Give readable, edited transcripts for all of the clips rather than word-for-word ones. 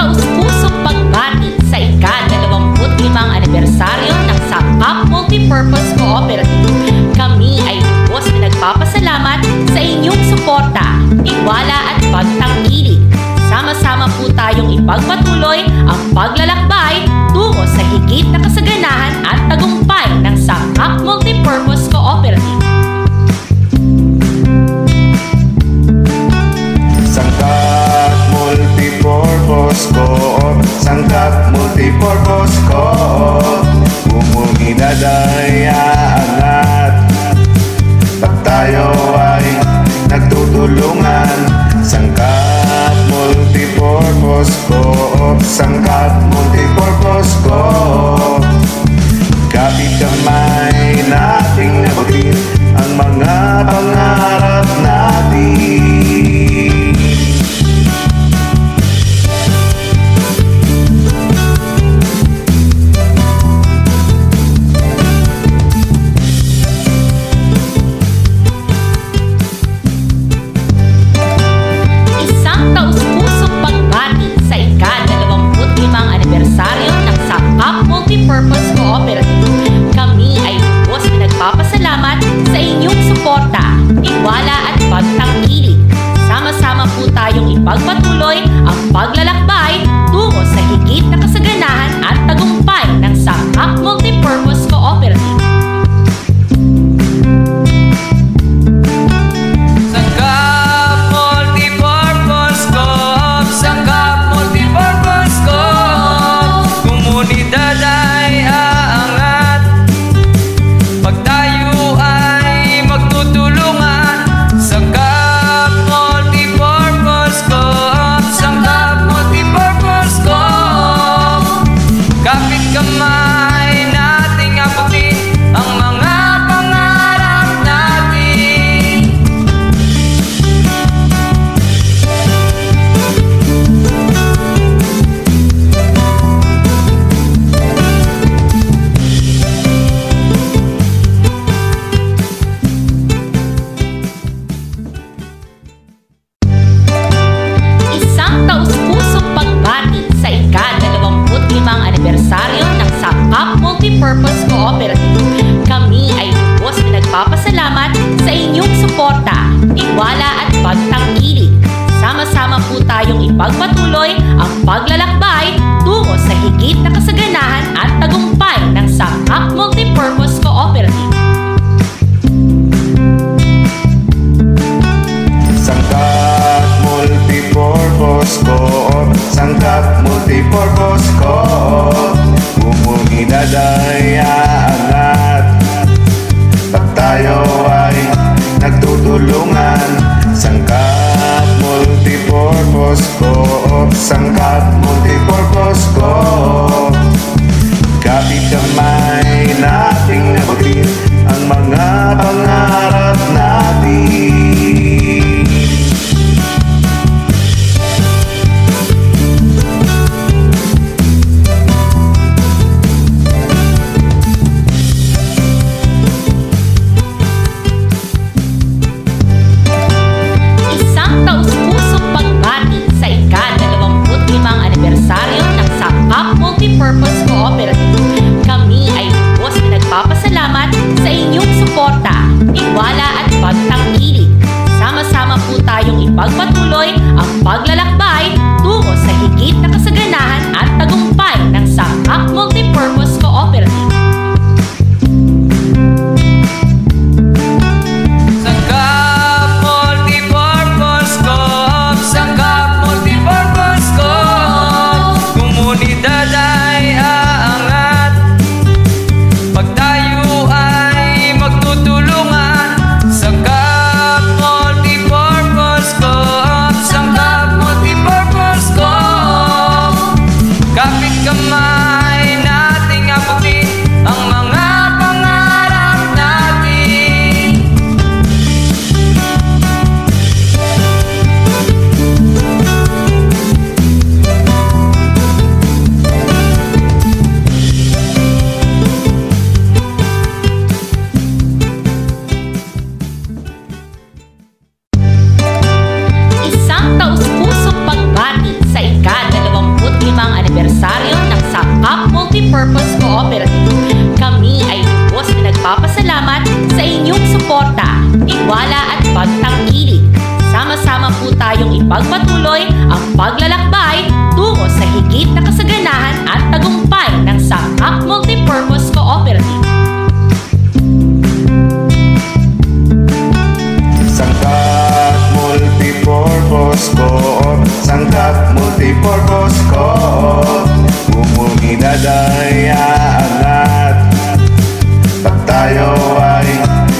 taus-pusong pagbati sa ika-25 anibersaryo ng Sangkap Multipurpose Cooperative. Kami ay lubos na nagpapasalamat sa inyong suporta, tiwala at pagtangkilik. Sama-sama po tayong ipagpatuloy ang paglalakbay tungo sa higit na kasaganahan at tagumpay ng Sangkap Multipurpose Cooperative. Sangkap Multipurpose Coop, Sangkap Multipurpose Coop, bumunginaday aangat. Pag tayo ay nagtutulungan, Sangkap Multipurpose Coop, Sangkap Multipurpose Coop. Kapit kamay nating nabutin ang mga pangarap natin. Multipurpose Cooperative. Kami ay lubos na nagpapasalamat sa inyong suporta, tiwala at pagtangkilik. Sama-sama po tayong ipagpatuloy ang paglalakbay tungo sa higit na kasaganahan at tagumpay ng Sangkap Multipurpose Cooperative. Sangkap Multipurpose Coop, Sangkap Multipurpose Coop, komunidad ay aangat. Pag tayo ay magtutulungan, Sangkap Multipurpose Coop, Sangkap Multipurpose Coop. Kapit kamay nating abutin ang mga pangarap natin. Isang taus-pusong pagbati sa ika-25 anibersaryo ng Sangkap Multipurpose Cooperative. Kami ay lubos na nagpapasalamat sa inyong suporta, tiwala at pagtangkilik. Sama-sama po tayong ipagpatuloy ang paglalakbay tungo sa higit na kasaganahan at tagumpay ng Sangkap Multipurpose Cooperative. Sangkap Multipurpose Coop, Sangkap Multipurpose Coop, bumunginaday aangat. Pag tayo ay nagtutulungan, Sangkap Multipurpose Coop, Sangkap Multipurpose Coop. Kapit kamay nating nabutin ang mga pangarap natin. Isang taus-pusong pagbati sa ika-25 anibersaryo ng Sangkap ipagpatuloy ang paglalakbay tungo sa higit na kasaganahan at tagumpay ng Sangkap Multipurpose Cooperative. Sangkap Multipurpose Co-op, Sangkap Multipurpose Co-op, Comunidad ay aangat pag tayo ay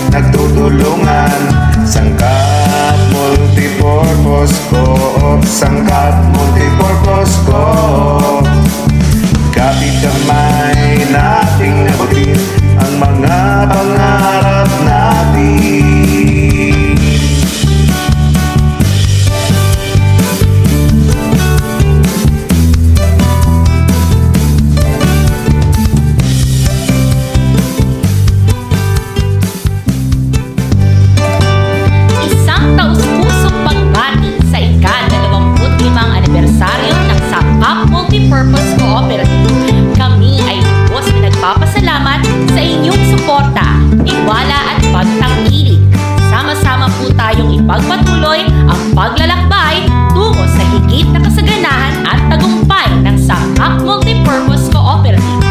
nagtutulungan. Sangkap Multipurpose Co-op, Sangkap Multipurpose Co-op, kapit kamay nating nabutin ang mga pangarap natin. Isang taus-pusong pagbati sa ika-25 anibersaryo ng Sangkap Multipurpose Cooperative. Kami ay lubos na nagpapasalamat sa inyong suporta, tiwala at pagtangkilik. Sama-sama po tayong ipagpatuloy ang paglalakbay tungo sa higit na kasaganahan at tagumpay ng Sangkap Multipurpose Cooperative.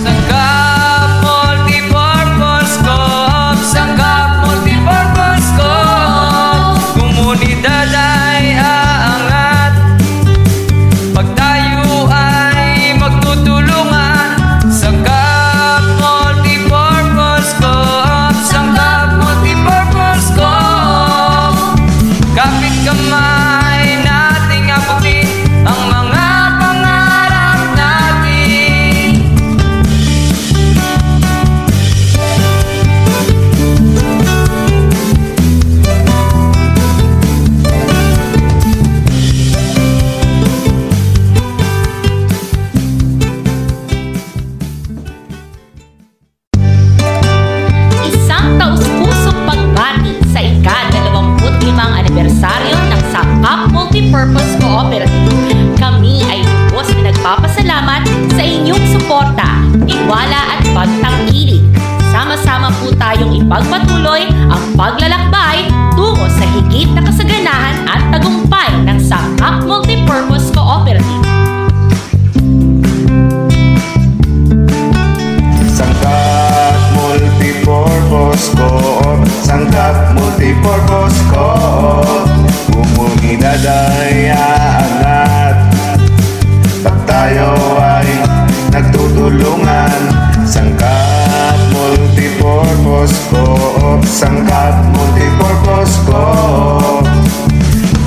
Sangkap Multipurpose Co-op, Sangkap Multipurpose Co-op, komunidad ay aangat pag tayo ay magtutulungan. Sangkap Multipurpose Co-op, Sangkap Multipurpose Co-op, kapit kamay nating abutin ang mga pangarap natin. Isang taus-pusong pagbati sa ika-25 anibersaryo ng Sangkap Multipurpose Cooperative. Kami ay lubos na nagpapasalamat sa inyong suporta, tiwala at pagtangkilik. Sama-sama po tayong ipagpatuloy ang paglalakbay tungo sa higit na kasaganahan at tagumpay ng Sangkap Multipurpose Cooperative. Sangkap Multipurpose Co-op, Sangkap Multipurpose Co-op, Comunidad ay aangat pag tayo ay nagtutulungan. Sangkap Multipurpose Co-op, Sangkap Multipurpose Co-op,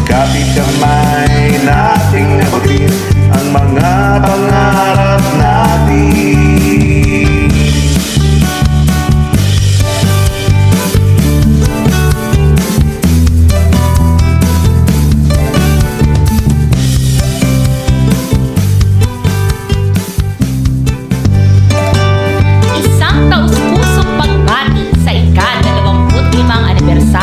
kapit kamay nating nabutin ang mga pangarap natin. Isang taus-pusong pagbati sa ika-25 anibersaryo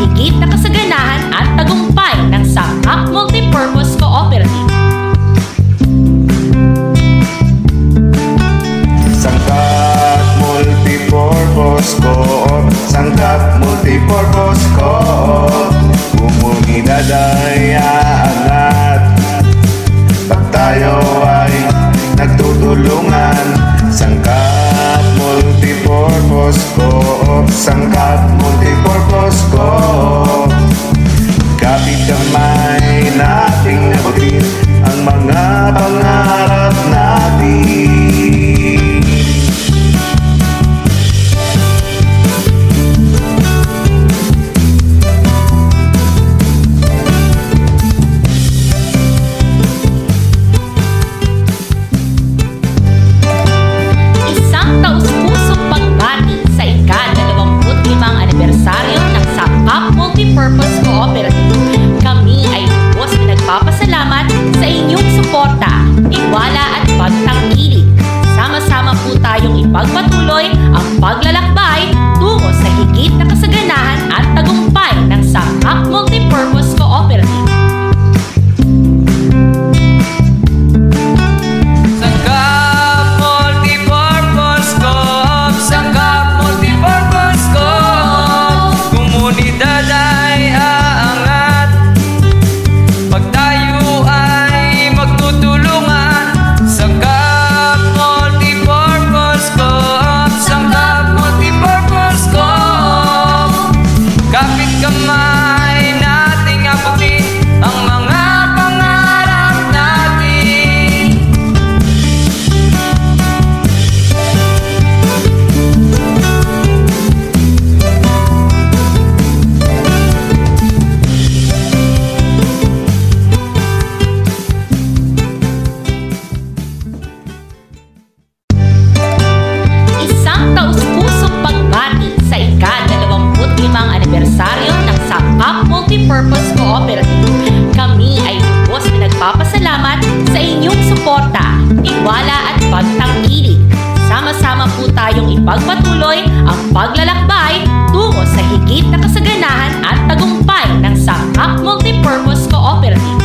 higit na kasaganahan at tagumpay ng Sangkap Multipurpose Cooperative. Sangkap Multipurpose Co-op, Sangkap Multipurpose Co-op, Komunidad ay aangat pag tayo ay nagtutulungan. Sangkap Multipurpose Co-op, Sangkap Multipurpose Co-op, kapit kamay nating nabutin ang mga pangarap natin. Isang taus-pusong pagbati sa ika-25 anibersaryo ng Sangkap Multipurpose Cooperative. Kami ay lubos na nagpapasalamat sa inyong suporta, tiwala at pagtangkilik. Sama-sama po tayong ipagpatuloy ang paglalakbay tungo sa higit na kasaganahan at tagumpay ng Sangkap Multipurpose Cooperative. Sangkap Multipurpose Co-op, Sangkap Multipurpose Co-op, komunidad ay aangat pag tayo ay magtutulungan. Sangkap Multipurpose Co-op, Sangkap Multipurpose Co-op, kapit kamay nating abutin ang mga pangarap natin. Isang taus-pusong pagbati sa ika-25 anibersaryo ng Sangkap Multipurpose Cooperative. Kami ay lubos na nagpapasalamat sa inyong suporta, tiwala at pagtangkilik. Sama-sama po tayong ipagpatuloy ang paglalakbay tungo sa higit na kasaganahan at tagumpay ng Sangkap Multipurpose Cooperative.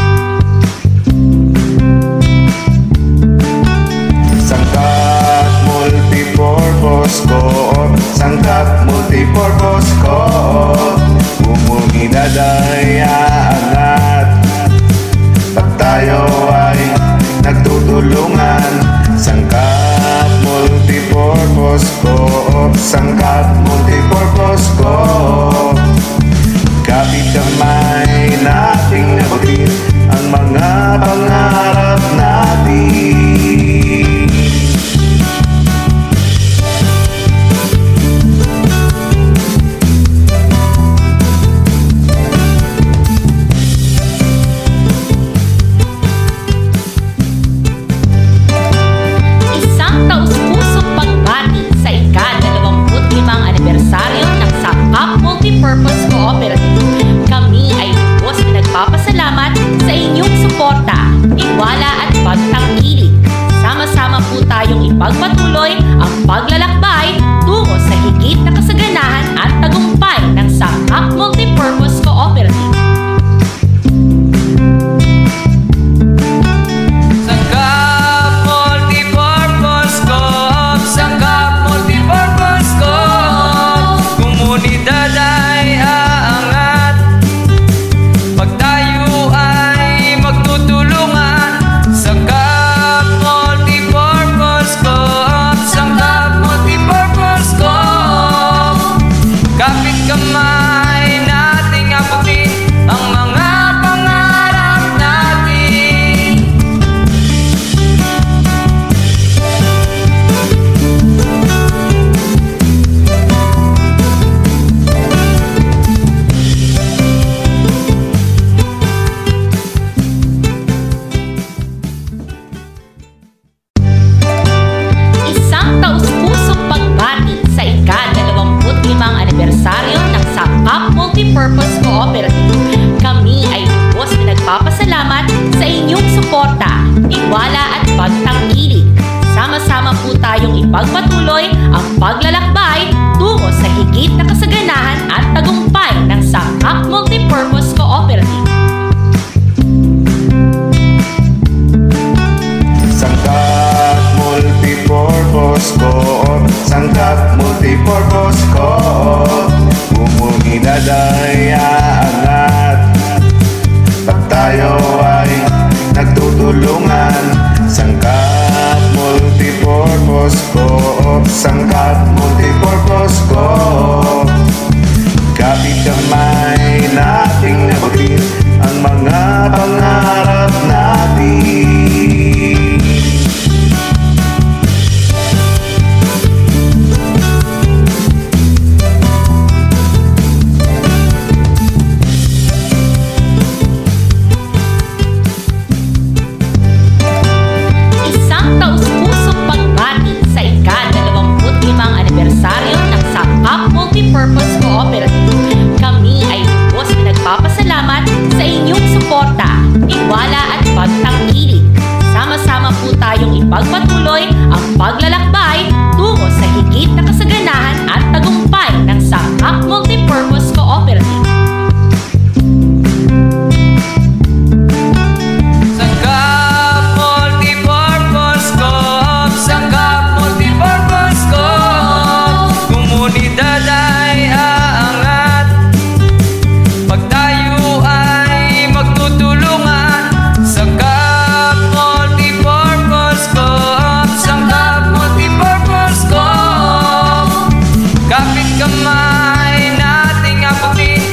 Sangkap Multipurpose Co-op, Sangkap Multipurpose Co-op, komunidad ay aangat pag tayo ay nagtutulungan. Sangkap Multipurpose Co-op, Sangkap Multipurpose Co-op, kapit kamay nating nabutin ang mga pangarap natin. Isang taus-pusong pagbati sa ika-25 anibersaryo ng Sangkap Multipurpose Cooperative. Kami ay lubos na nagpapasalamat sa inyong suporta, tiwala at pagtangkilik. Sama-sama po tayong ipagpatuloy ang paglalakbay tungo sa higit na kasaganahan at tagumpay ng Sangkap Multipurpose Cooperative. Sangkap Multipurpose Co-op, Sangkap Multipurpose Co-op, komunidad ay aangat pag tayo ay magtutulungan. Sangkap Multipurpose Co-op, nagpapasalamat sa inyong suporta, tiwala at pagtangkilik. Sama-sama po tayong ipagpatuloy ang paglalakbay tungo sa higit na kasaganahan at tagumpay ng Sangkap Multipurpose Cooperative. Sangkap Multipurpose Coop, Sangkap Multipurpose Coop, komunidad ay aangat pag tayo ay magtutulungan. Sangkap Multipurpose Coop, Sangkap Multipurpose Coop, kapit kamay nating abutin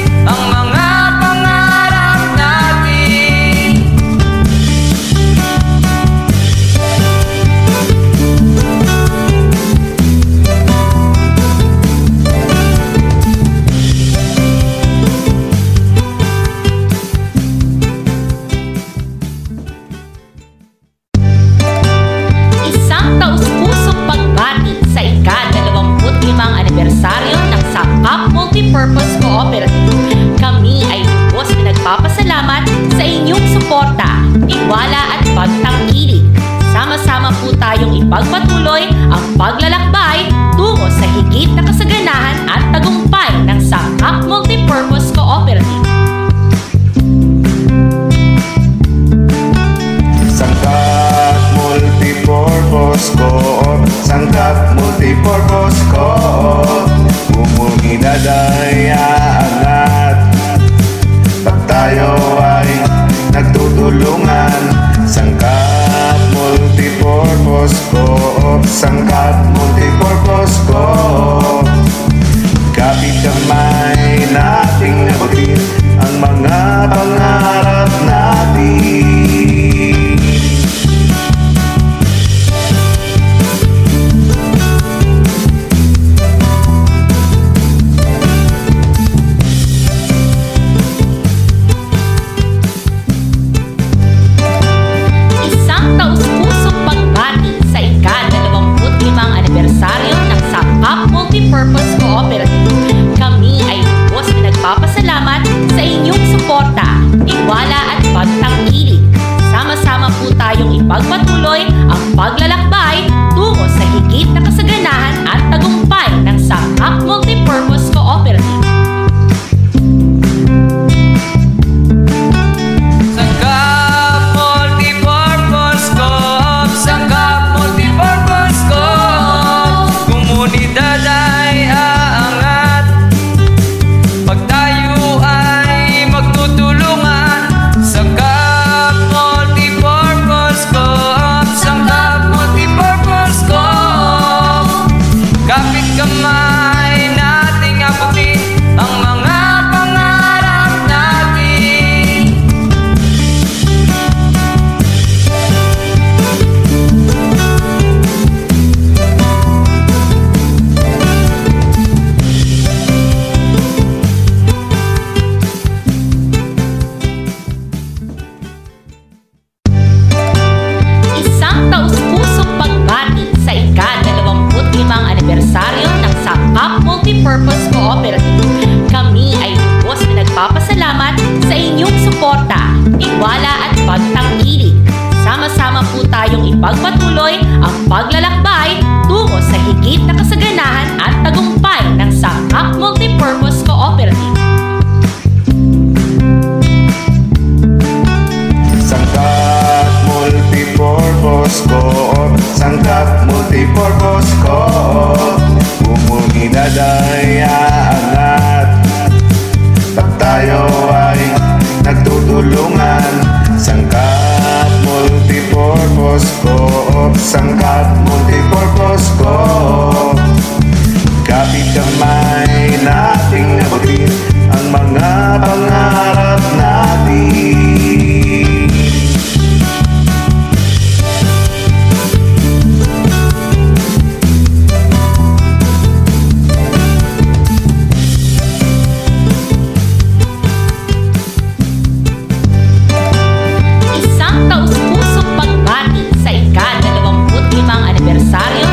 ang mga pangarap natin. Isang taus-pusong pagbati sa ika-25 anibersaryo ng Sangkap Multipurpose Cooperative. Kami ay lubos na nagpapasalamat sa inyong suporta, tiwala at pagtangkilik. Sama-sama po tayong ipagpatuloy ang paglalakbay tungo sa higit na kasaganahan at tagumpay ng Sangkap Multipurpose Cooperative. Sangkap Multipurpose Coop, Sangkap Multipurpose Coop, komunidad ay aangat pag tayo ay nagtutulungan. Sangkap Multipurpose Coop, Sangkap Multipurpose Coop, kapit kamay nating nabutin ang mga pangarap natin. Isang taus-pusong pagbati sa ika-25 anibersaryo ng Sangkap Multipurpose Cooperative. Kami ay lubos na nagpapasalamat sa inyong suporta, tiwala at pagtangkilik. Sama-sama po tayong ipagpatuloy ang paglalakbay tungo sa higit na kasaganahan at tagumpay ng Sangkap Multipurpose Cooperative. Sangkap Multipurpose Coop, Sangkap Multipurpose Coop, komunidad ay aangat pag tayo ay magtutulungan. Sangkap Multipurpose Coop, Sangkap Multipurpose Coop, kapit kamay nating abutin ang mga pangarap natin. Isang taus-pusong pagbati sa ika-25 anibersaryo ng Sangkap Multipurpose Cooperative. Kami ay lubos na nagpapasalamat sa inyong suporta, tiwala at pagtangkilik. Sama-sama po tayong ipagpatuloy ang paglalakbay tungo sa higit na kasaganahan at tagumpay ng Sangkap Multipurpose Cooperative. Sangkap Multipurpose Coop, Sangkap Multipurpose Coop, komunidad ay aangat pag tayo ay nagtutulungan. Sangkap Multipurpose Coop, Sangkap Multipurpose Coop, kapit kamay nating nabutin ang mga pangarap natin. Isang taus-pusong pagbati sa ika-25 anibersaryo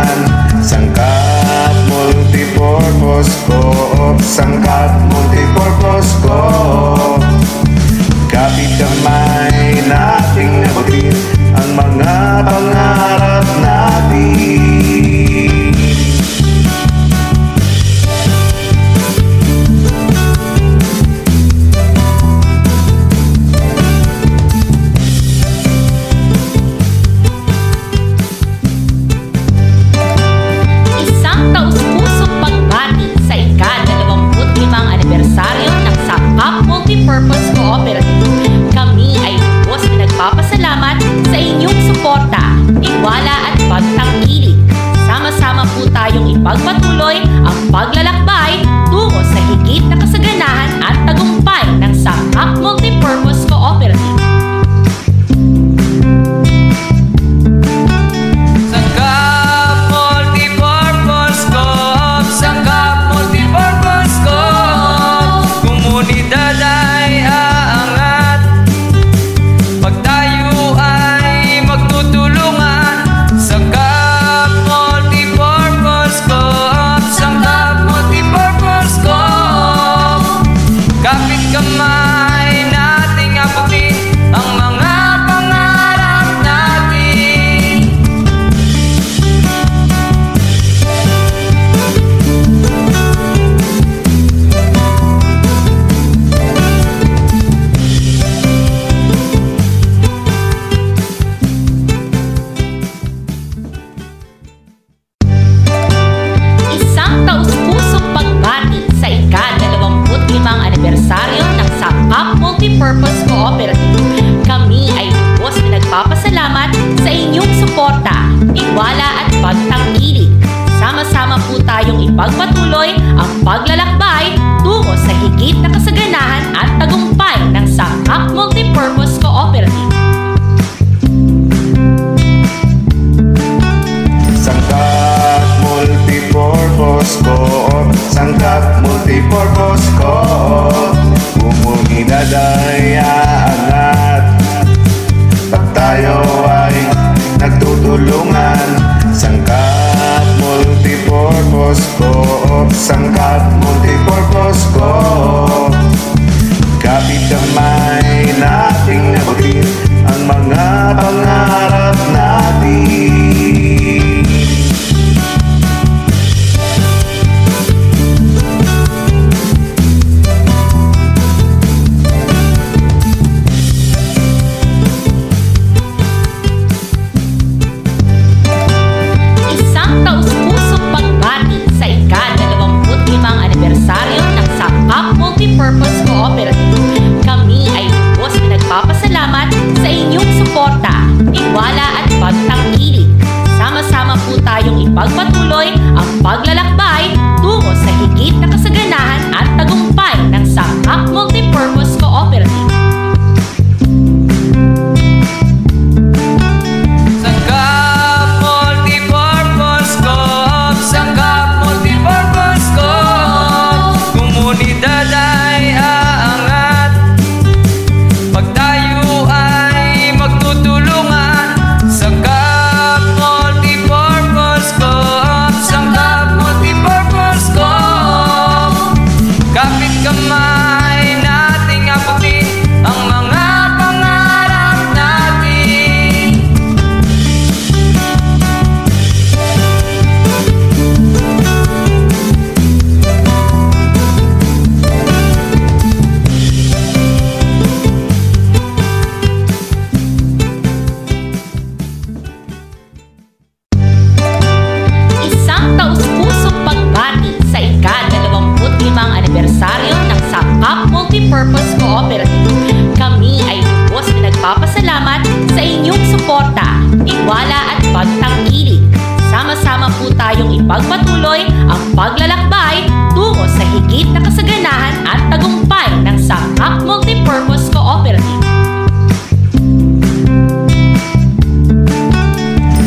nagtutulungan. Sangkap multipurpose co-op, sangkap multipurpose co-op. Kapit kamay nating nabutin ang mga pangarap natin. Multipurpose Cooperative. Kami ay lubos na nagpapasalamat sa inyong suporta, tiwala at pagtangkilik. Sama-sama po tayong ipagpatuloy ang paglalakbay tungo sa higit na kasaganahan at tagumpay ng Sangkap Multipurpose Cooperative. Multipurpose Cooperative. Kami ay lubos na nagpapasalamat sa inyong suporta, tiwala at pagtangkilik. Sama-sama po tayong ipagpatuloy ang paglalakbay tungo sa higit na kasaganahan at tagumpay ng Sangkap Multipurpose Cooperative. Sangkap Multipurpose Co-op, Sangkap Multipurpose Co-op. Bumungidad ay aangat, pag tayo ay nagtutulungan. Sangkap Multipurpose Co-op, Sangkap Multipurpose Co-op. Kapit kamay nating nabutin ang mga pangarap natin. Multipurpose Cooperative. Kami ay lubos na nagpapasalamat sa inyong suporta, tiwala at pagtangkilik. Sama-sama po tayong ipagpatuloy ang paglalakbay tungo sa higit na kasaganahan at tagumpay ng Sangkap Multipurpose Cooperative. Multipurpose Cooperative. Kami ay lubos na nagpapasalamat sa inyong suporta, tiwala at pagtangkilik. Sama-sama po tayong ipagpatuloy ang paglalakbay tungo sa higit na kasaganahan at tagumpay ng Sangkap Multipurpose Cooperative.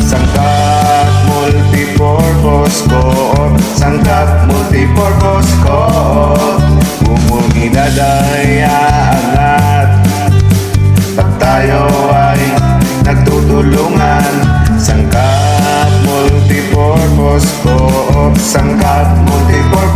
Sangkap Multipurpose Co-op, Sangkap Multipurpose Co-op. Bumungidad ay aangat, pag tayo ay nagtutulungan. Sangkap Multipurpose Multipurpose Co-op. Sangkap Multipurpose